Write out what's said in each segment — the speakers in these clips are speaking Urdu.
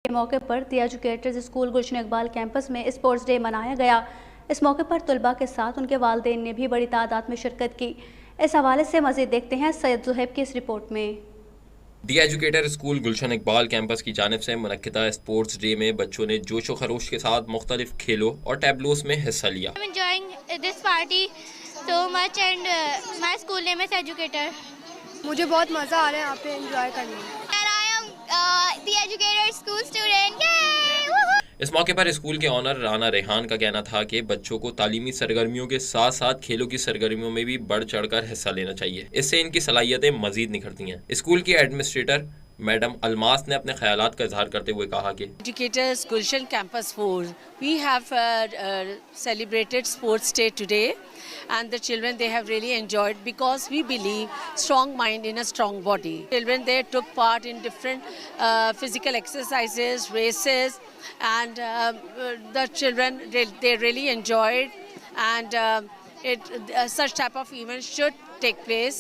کے موقع پر دی educators school Gulshan Iqbal campus میں اسپورٹس ڈے منایا گیا۔ اس موقع پر طلباء کے ساتھ ان کے والدین نے بھی بڑی تعداد میں شرکت کی۔ اس حوالے سے مزید دیکھتے ہیں سید زہیب کی اس رپورٹ میں۔ دی educator school Gulshan Iqbal campus کی جانب سے منعقدہ اسپورٹس ڈے میں بچوں نے جوش و خروش کے ساتھ مختلف کھیلوں اور ٹیبلوز میں حصہ لیا۔ I'm enjoying this party so much and my school name is Educator. مجھے بہت مزہ آ رہا ہے یہاں پہ انجوائے کرنے میں۔ And I am the Educator school student. Yay! اس موقع پر اسکول کے آنر رانا ریحان کا کہنا تھا کہ بچوں کو تعلیمی سرگرمیوں کے ساتھ ساتھ کھیلوں کی سرگرمیوں میں بھی بڑھ چڑھ کر حصہ لینا چاہیے، اس سے ان کی صلاحیتیں مزید نکھرتی ہیں۔ اسکول کی ایڈمنسٹریٹر میڈم الماس نے اپنے خیالات کا اظہار کرتے ہوئے کہا کہ Educators Gulshan Campus 4, we have celebrated Sports Day today, and the children, they have really enjoyed because we believe strong mind in a strong body. Children, they took part in different physical exercises, races, and the children, they really enjoyed, and such type of events should take place.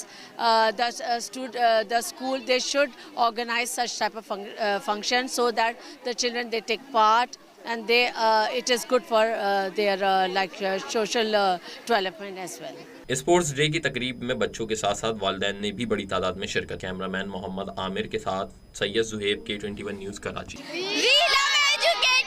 The school, they should organize such type of functions so that the children, they take part, and they it is good for their social development as well. Sports day کی تقریب میں بچوں کے ساتھ ساتھ والدین نے بھی بڑی تعداد میں شرکت۔ کیمرہ مین محمد عامر کے ساتھ Syed Zohaib, K21 news Karachi. We love education.